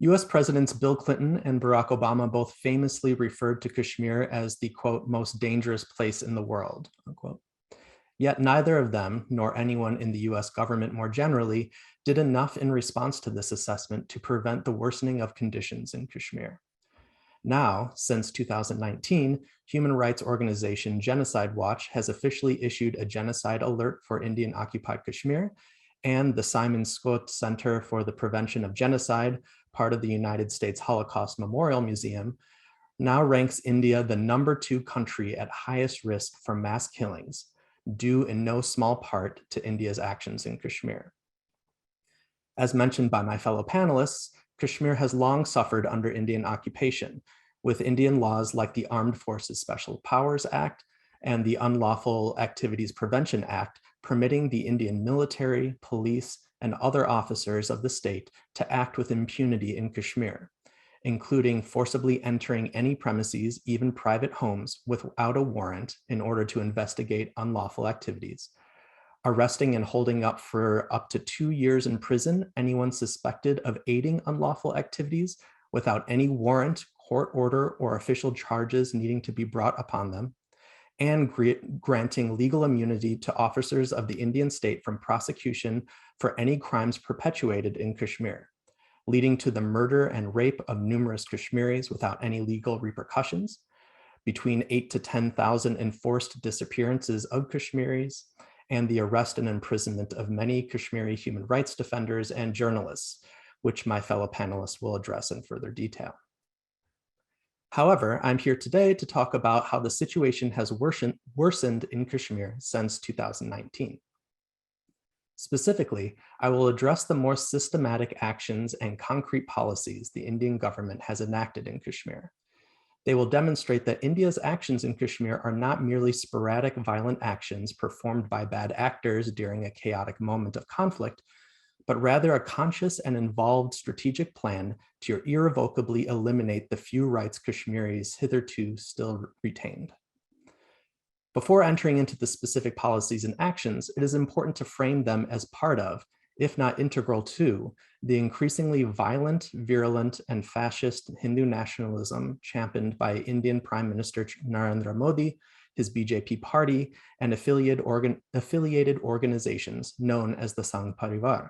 US Presidents Bill Clinton and Barack Obama both famously referred to Kashmir as the, quote, most dangerous place in the world, unquote. Yet neither of them, nor anyone in the US government more generally, did enough in response to this assessment to prevent the worsening of conditions in Kashmir. Now, since 2019, human rights organization Genocide Watch has officially issued a genocide alert for Indian-occupied Kashmir, and the Simon Scott Center for the Prevention of Genocide, part of the United States Holocaust Memorial Museum, now ranks India the #2 country at highest risk for mass killings, due in no small part to India's actions in Kashmir. As mentioned by my fellow panelists, Kashmir has long suffered under Indian occupation, with Indian laws like the Armed Forces Special Powers Act and the Unlawful Activities Prevention Act permitting the Indian military, police, and other officers of the state to act with impunity in Kashmir, including forcibly entering any premises, even private homes, without a warrant in order to investigate unlawful activities, arresting and holding up for up to 2 years in prison anyone suspected of aiding unlawful activities without any warrant, court order, or official charges needing to be brought upon them, and granting legal immunity to officers of the Indian state from prosecution for any crimes perpetuated in Kashmir, leading to the murder and rape of numerous Kashmiris without any legal repercussions, between 8,000 to 10,000 enforced disappearances of Kashmiris, and the arrest and imprisonment of many Kashmiri human rights defenders and journalists, which my fellow panelists will address in further detail. However, I'm here today to talk about how the situation has worsened in Kashmir since 2019. Specifically, I will address the more systematic actions and concrete policies the Indian government has enacted in Kashmir. They will demonstrate that India's actions in Kashmir are not merely sporadic violent actions performed by bad actors during a chaotic moment of conflict, but rather a conscious and involved strategic plan to irrevocably eliminate the few rights Kashmiris hitherto still retained. Before entering into the specific policies and actions, it is important to frame them as part of, if not integral to, the increasingly violent, virulent, and fascist Hindu nationalism championed by Indian Prime Minister Narendra Modi, his BJP party, and affiliated organizations known as the Sangh Parivar.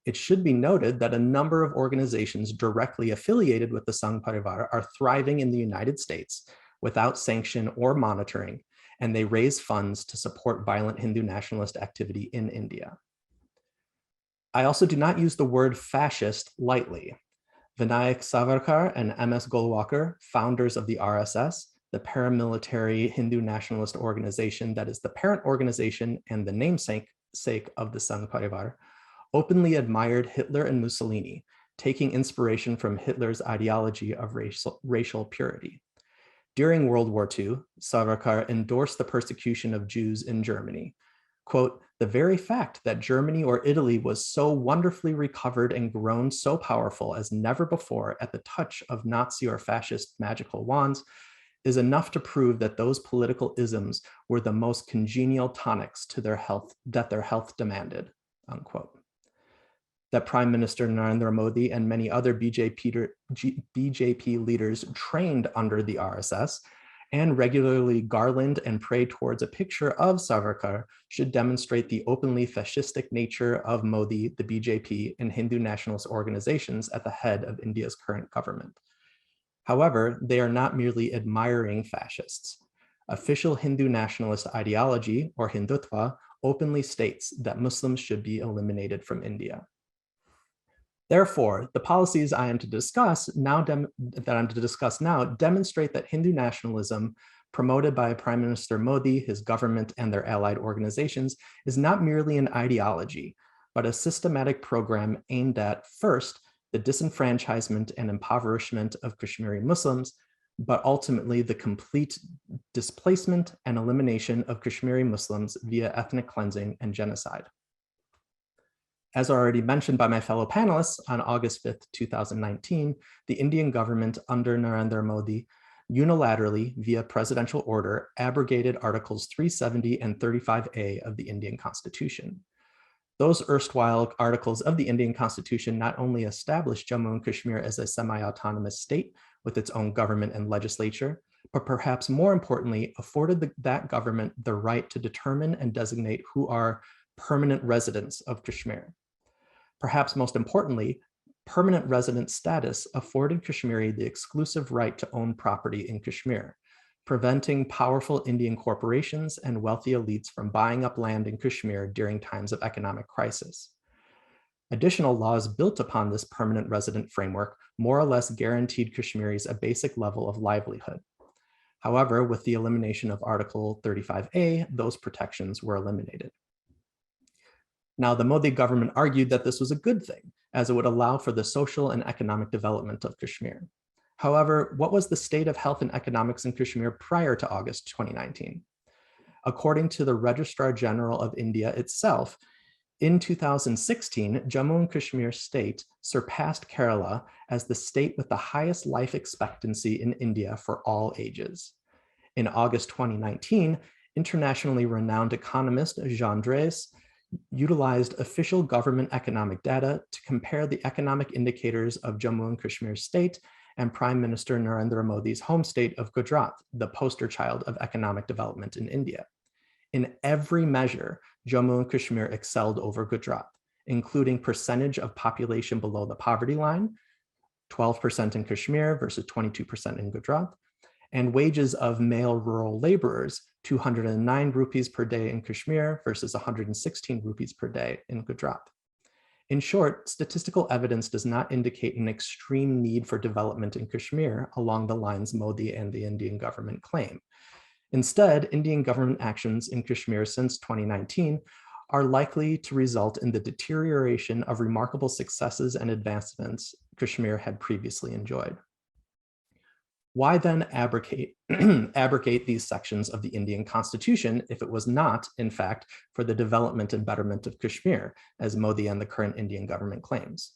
It should be noted that a number of organizations directly affiliated with the Sangh Parivar are thriving in the United States without sanction or monitoring, and they raise funds to support violent Hindu nationalist activity in India. I also do not use the word fascist lightly. Vinayak Savarkar and M.S. Golwalkar, founders of the RSS, the paramilitary Hindu nationalist organization that is the parent organization and the namesake of the Sangh Parivar, openly admired Hitler and Mussolini, taking inspiration from Hitler's ideology of racial purity. During World War II, Savarkar endorsed the persecution of Jews in Germany. Quote, "The very fact that Germany or Italy was so wonderfully recovered and grown so powerful as never before at the touch of Nazi or fascist magical wands is enough to prove that those political isms were the most congenial tonics to their health demanded," unquote. That Prime Minister Narendra Modi and many other BJP leaders trained under the RSS and regularly garland and pray towards a picture of Savarkar should demonstrate the openly fascistic nature of Modi, the BJP, and Hindu nationalist organizations at the head of India's current government. However, they are not merely admiring fascists. Official Hindu nationalist ideology, or Hindutva, openly states that Muslims should be eliminated from India. Therefore, the policies that I am to discuss now demonstrate that Hindu nationalism promoted by Prime Minister Modi, his government, and their allied organizations is not merely an ideology, but a systematic program aimed at, first, the disenfranchisement and impoverishment of Kashmiri Muslims, but ultimately the complete displacement and elimination of Kashmiri Muslims via ethnic cleansing and genocide. As already mentioned by my fellow panelists, on August 5th, 2019, the Indian government under Narendra Modi unilaterally, via presidential order, abrogated Articles 370 and 35A of the Indian Constitution. Those erstwhile articles of the Indian Constitution not only established Jammu and Kashmir as a semi-autonomous state with its own government and legislature, but perhaps more importantly, afforded that government the right to determine and designate who are permanent residents of Kashmir. Perhaps most importantly, permanent resident status afforded Kashmiri the exclusive right to own property in Kashmir, preventing powerful Indian corporations and wealthy elites from buying up land in Kashmir during times of economic crisis. Additional laws built upon this permanent resident framework more or less guaranteed Kashmiris a basic level of livelihood. However, with the elimination of Article 35A, those protections were eliminated. Now, the Modi government argued that this was a good thing, as it would allow for the social and economic development of Kashmir. However, what was the state of health and economics in Kashmir prior to August 2019? According to the Registrar General of India itself, in 2016, Jammu and Kashmir state surpassed Kerala as the state with the highest life expectancy in India for all ages. In August 2019, internationally renowned economist Jean Drèze utilized official government economic data to compare the economic indicators of Jammu and Kashmir state and Prime Minister Narendra Modi's home state of Gujarat, the poster child of economic development in India. In every measure, Jammu and Kashmir excelled over Gujarat, including percentage of population below the poverty line, 12% in Kashmir versus 22% in Gujarat, and wages of male rural laborers, 209 rupees per day in Kashmir versus 116 rupees per day in Gujarat. In short, statistical evidence does not indicate an extreme need for development in Kashmir along the lines Modi and the Indian government claim. Instead, Indian government actions in Kashmir since 2019 are likely to result in the deterioration of remarkable successes and advancements Kashmir had previously enjoyed. Why then abrogate these sections of the Indian Constitution if it was not, in fact, for the development and betterment of Kashmir, as Modi and the current Indian government claims?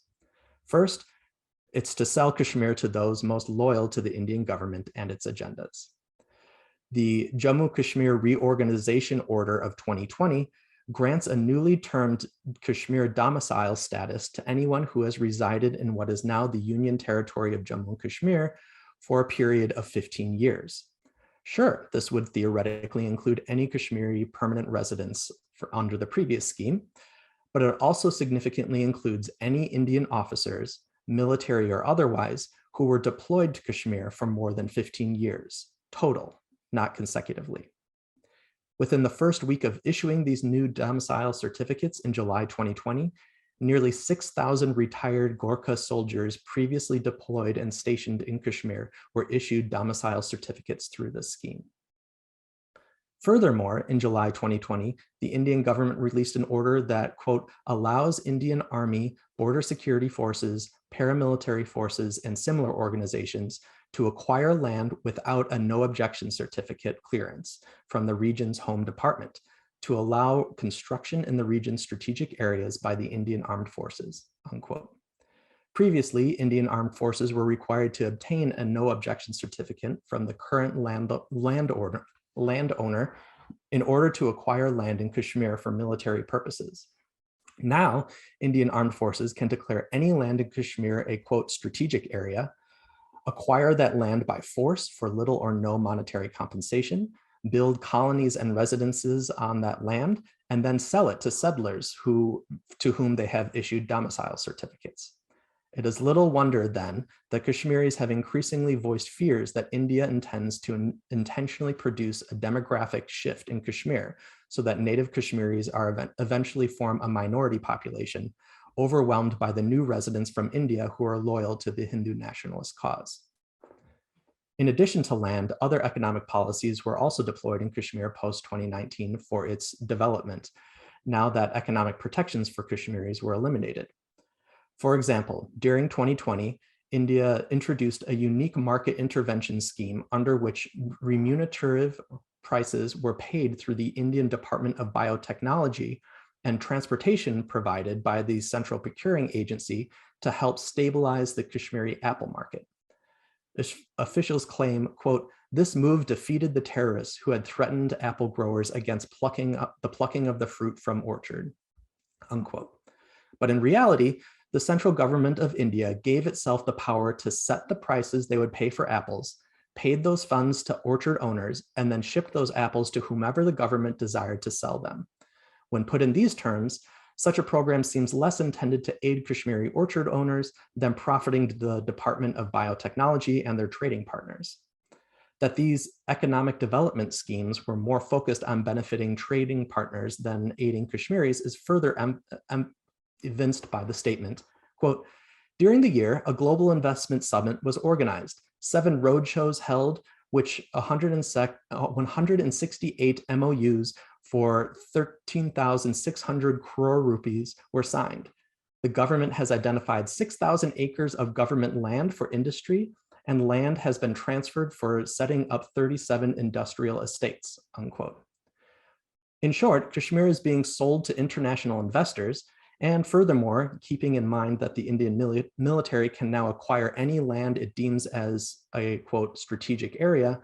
First, it's to sell Kashmir to those most loyal to the Indian government and its agendas. The Jammu Kashmir Reorganization Order of 2020 grants a newly termed Kashmir domicile status to anyone who has resided in what is now the Union Territory of Jammu and Kashmir for a period of 15 years. Sure, this would theoretically include any Kashmiri permanent residents under the previous scheme, but it also significantly includes any Indian officers, military or otherwise, who were deployed to Kashmir for more than 15 years, total, not consecutively. Within the first week of issuing these new domicile certificates in July 2020, nearly 6,000 retired Gorkha soldiers previously deployed and stationed in Kashmir were issued domicile certificates through this scheme. Furthermore, in July 2020, the Indian government released an order that, quote, allows Indian Army, border security forces, paramilitary forces, and similar organizations to acquire land without a no objection certificate clearance from the region's home department, to allow construction in the region's strategic areas by the Indian Armed Forces, unquote. Previously, Indian Armed Forces were required to obtain a no objection certificate from the current landowner in order to acquire land in Kashmir for military purposes. Now, Indian Armed Forces can declare any land in Kashmir a, quote, strategic area, acquire that land by force for little or no monetary compensation, build colonies and residences on that land, and then sell it to settlers to whom they have issued domicile certificates. It is little wonder then that Kashmiris have increasingly voiced fears that India intends to intentionally produce a demographic shift in Kashmir so that native Kashmiris are eventually form a minority population overwhelmed by the new residents from India who are loyal to the Hindu nationalist cause. In addition to land, other economic policies were also deployed in Kashmir post-2019 for its development, now that economic protections for Kashmiris were eliminated. For example, during 2020, India introduced a unique market intervention scheme under which remunerative prices were paid through the Indian Department of Biotechnology and transportation provided by the Central Procuring Agency to help stabilize the Kashmiri apple market. Officials claim, quote, this move defeated the terrorists who had threatened apple growers against the plucking of the fruit from orchard, unquote. But in reality, the central government of India gave itself the power to set the prices they would pay for apples, paid those funds to orchard owners, and then shipped those apples to whomever the government desired to sell them. When put in these terms, such a program seems less intended to aid Kashmiri orchard owners than profiting the Department of Biotechnology and their trading partners. That these economic development schemes were more focused on benefiting trading partners than aiding Kashmiris is further evinced by the statement, quote, "During the year, a global investment summit was organized, 7 roadshows held, which 168 MOUs for 13,600 crore rupees were signed. The government has identified 6,000 acres of government land for industry, and land has been transferred for setting up 37 industrial estates," unquote. In short, Kashmir is being sold to international investors, and furthermore, keeping in mind that the Indian military can now acquire any land it deems as a, quote, strategic area,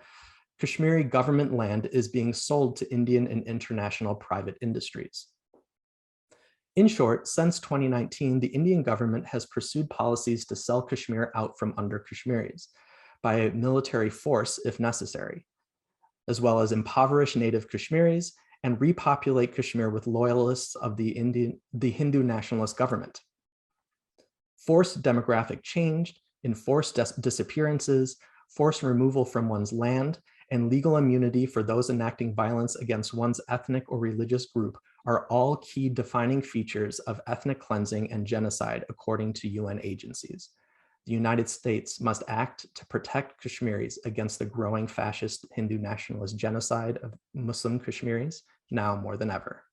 Kashmiri government land is being sold to Indian and international private industries. In short, since 2019, the Indian government has pursued policies to sell Kashmir out from under Kashmiris by military force if necessary, as well as impoverish native Kashmiris and repopulate Kashmir with loyalists of the Hindu nationalist government. Forced demographic change, enforced disappearances, forced removal from one's land, and legal immunity for those enacting violence against one's ethnic or religious group are all key defining features of ethnic cleansing and genocide according to UN agencies. The United States must act to protect Kashmiris against the growing fascist Hindu nationalist genocide of Muslim Kashmiris now more than ever.